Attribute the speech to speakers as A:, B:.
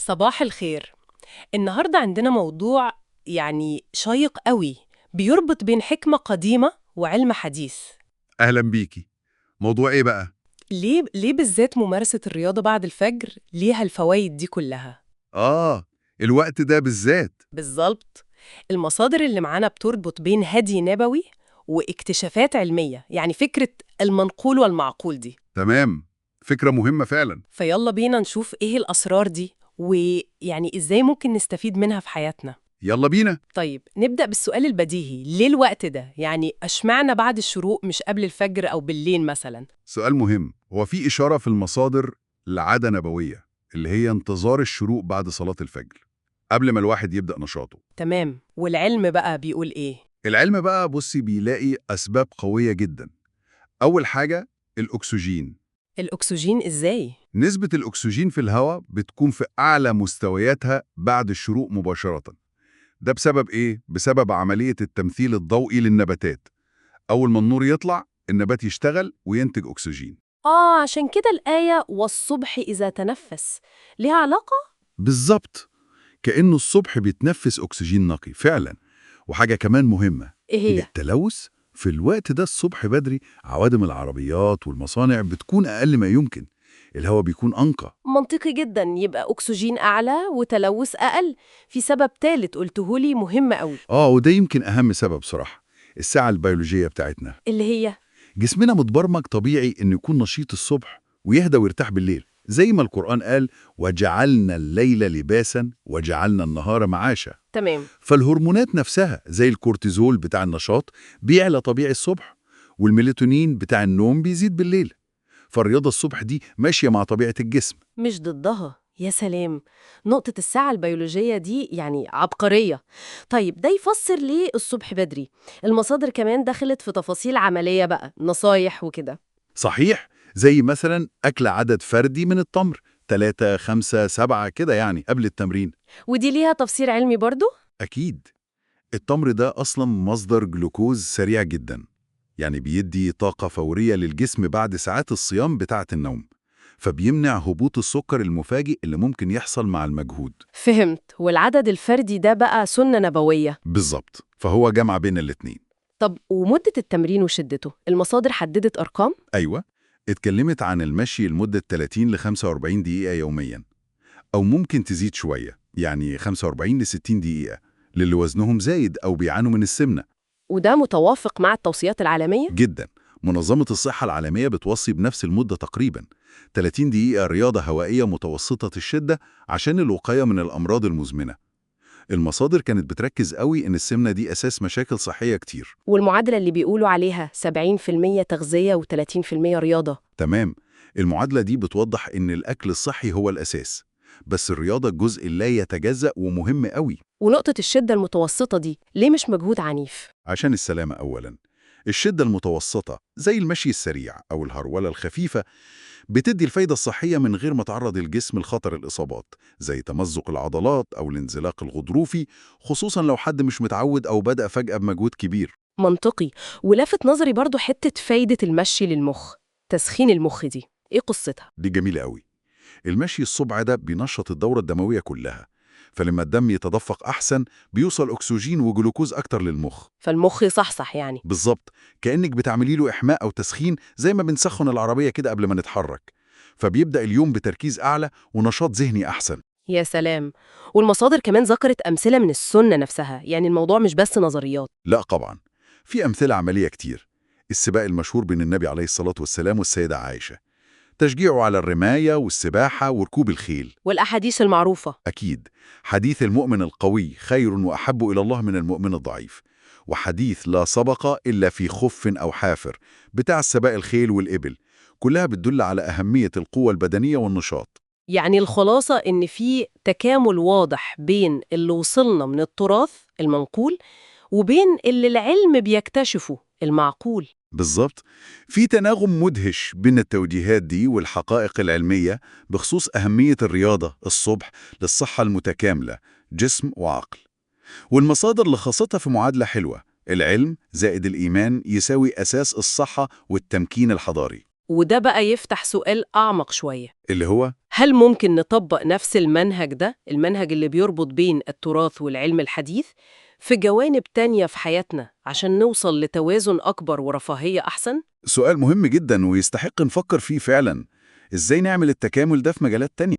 A: صباح الخير. النهاردة عندنا موضوع شيق قوي، بيربط بين حكمة قديمة وعلم حديث.
B: أهلا بيكي. موضوع إيه بقى؟
A: ليه بالذات ممارسة الرياضة بعد الفجر ليها الفوائد دي كلها؟
B: آه، الوقت ده بالذات.
A: بالظبط. المصادر اللي معانا بتربط بين هدي نبوي واكتشافات علمية، يعني فكرة المنقول والمعقول دي.
B: تمام، فكرة مهمة فعلا.
A: فيلا بينا نشوف إيه الأسرار دي، إزاي ممكن نستفيد منها في حياتنا.
B: يلا بينا.
A: طيب نبدأ بالسؤال البديهي، ليه الوقت ده؟ اشمعنى بعد الشروق مش قبل الفجر أو بالليل مثلا؟
B: سؤال مهم. هو في إشارة في المصادر لعادة نبوية اللي هي انتظار الشروق بعد صلاة الفجر قبل ما الواحد يبدأ نشاطه.
A: تمام، والعلم بقى بيقول إيه؟
B: العلم بقى بصي بيلاقي أسباب قوية جدا. أول حاجة الأكسجين.
A: الأكسجين إزاي؟
B: نسبة الأكسجين في الهواء بتكون في أعلى مستوياتها بعد الشروق مباشرة. ده بسبب إيه؟ بسبب عملية التمثيل الضوئي للنباتات. أول ما النور يطلع النبات يشتغل وينتج أكسجين.
A: عشان كده الآية والصبح إذا تنفس ليها علاقة؟
B: بالظبط، كأنه الصبح بيتنفس أكسجين نقي فعلا. وحاجة كمان مهمة،
A: إيه هي؟
B: التلوث في الوقت ده الصبح بدري، عوادم العربيات والمصانع بتكون أقل ما يمكن. الهواء بيكون أنقى.
A: منطقي جدا، يبقى أكسجين أعلى وتلوث أقل. في سبب تالت قلتهولي مهم قوي.
B: وده يمكن أهم سبب صراحة، الساعة البيولوجية بتاعتنا.
A: اللي هي؟
B: جسمنا متبرمج طبيعي إنه يكون نشيط الصبح ويهدى ويرتاح بالليل، زي ما القرآن قال وجعلنا الليل لباسا وجعلنا النهار معاشا.
A: تمام.
B: فالهرمونات نفسها زي الكورتيزول بتاع النشاط بيعلى طبيعي الصبح، والميلاتونين بتاع النوم بيزيد بالليل. فالرياضة الصبح دي ماشية مع طبيعة الجسم.
A: مش ضدها، يا سلام. نقطة الساعة البيولوجية دي عبقرية. طيب ده يفسر ليه الصبح بدري. المصادر كمان دخلت في تفاصيل عملية بقى، نصايح وكده.
B: صحيح، زي مثلا أكل عدد فردي من التمر 3 5 7 كده يعني قبل التمرين.
A: ودي ليها تفسير علمي برضو؟
B: أكيد، التمر ده أصلا مصدر جلوكوز سريع جدا، يعني بيدي طاقة فورية للجسم بعد ساعات الصيام بتاعة النوم، فبيمنع هبوط السكر المفاجئ اللي ممكن يحصل مع المجهود.
A: فهمت. والعدد الفردي ده بقى سنة نبوية؟
B: بالظبط، فهو جمع بين الاتنين.
A: طب ومدة التمرين وشدته، المصادر حددت أرقام؟
B: أيوة، اتكلمت عن المشي لمدة 30 ل 45 دقيقة يوميا، أو ممكن تزيد شوية، يعني 45 ل 60 دقيقة للي وزنهم زايد أو بيعانوا من السمنة.
A: وده متوافق مع التوصيات العالمية؟
B: جدا، منظمة الصحة العالمية بتوصي بنفس المدة تقريبا، 30 دقيقة رياضة هوائية متوسطة الشدة عشان الوقاية من الأمراض المزمنة. المصادر كانت بتركز قوي إن السمنة دي أساس مشاكل صحية كتير.
A: والمعادلة اللي بيقولوا عليها 70% تغذية و30% رياضة؟
B: تمام، المعادلة دي بتوضح إن الأكل الصحي هو الأساس، بس الرياضة جزء لا يتجزأ ومهم قوي.
A: ونقطة الشدة المتوسطة دي ليه مش مجهود عنيف؟
B: عشان السلامة أولاً، الشدة المتوسطة زي المشي السريع أو الهرولة الخفيفة بتدي الفايدة الصحية من غير ما تعرض الجسم لخطر الإصابات زي تمزق العضلات أو الانزلاق الغضروفي، خصوصاً لو حد مش متعود أو بدأ فجأة بمجهود كبير.
A: منطقي. ولفت نظري برضو حتة فايدة المشي للمخ، تسخين المخ دي ايه قصتها؟
B: دي جميلة قوي. المشي الصبح ده بينشط الدورة الدموية كلها، فلما الدم يتدفق أحسن بيوصل أكسجين وجلوكوز أكتر للمخ.
A: فالمخ يصحصح يعني؟
B: بالظبط، كأنك بتعملي له إحماء أو تسخين زي ما بنسخن العربية كده قبل ما نتحرك، فبيبدأ اليوم بتركيز أعلى ونشاط ذهني أحسن.
A: يا سلام. والمصادر كمان ذكرت أمثلة من السنة نفسها، يعني الموضوع مش بس نظريات.
B: لا طبعا، في أمثلة عملية كتير. السباق المشهور بين النبي عليه الصلاة والسلام والسيدة عائشة، تشجيعه على الرماية والسباحة وركوب الخيل.
A: والأحاديث المعروفة.
B: أكيد، حديث المؤمن القوي خير وأحب إلى الله من المؤمن الضعيف، وحديث لا سبق إلا في خف أو حافر بتاع السباق الخيل والإبل، كلها بتدل على أهمية القوة البدنية والنشاط.
A: يعني الخلاصة إن في تكامل واضح بين اللي وصلنا من التراث المنقول وبين اللي العلم بيكتشفه المعقول.
B: بالظبط، في تناغم مدهش بين التوجيهات دي والحقائق العلمية بخصوص أهمية الرياضة الصبح للصحة المتكاملة، جسم وعقل. والمصادر لخصتها في معادلة حلوة، العلم زائد الإيمان يساوي أساس الصحة والتمكين الحضاري.
A: وده بقى يفتح سؤال أعمق شوية.
B: اللي هو
A: هل ممكن نطبق نفس المنهج ده، المنهج اللي بيربط بين التراث والعلم الحديث، في جوانب تانية في حياتنا عشان نوصل لتوازن أكبر ورفاهية أحسن؟
B: سؤال مهم جدا ويستحق نفكر فيه فعلا. إزاي نعمل التكامل ده في مجالات تانية؟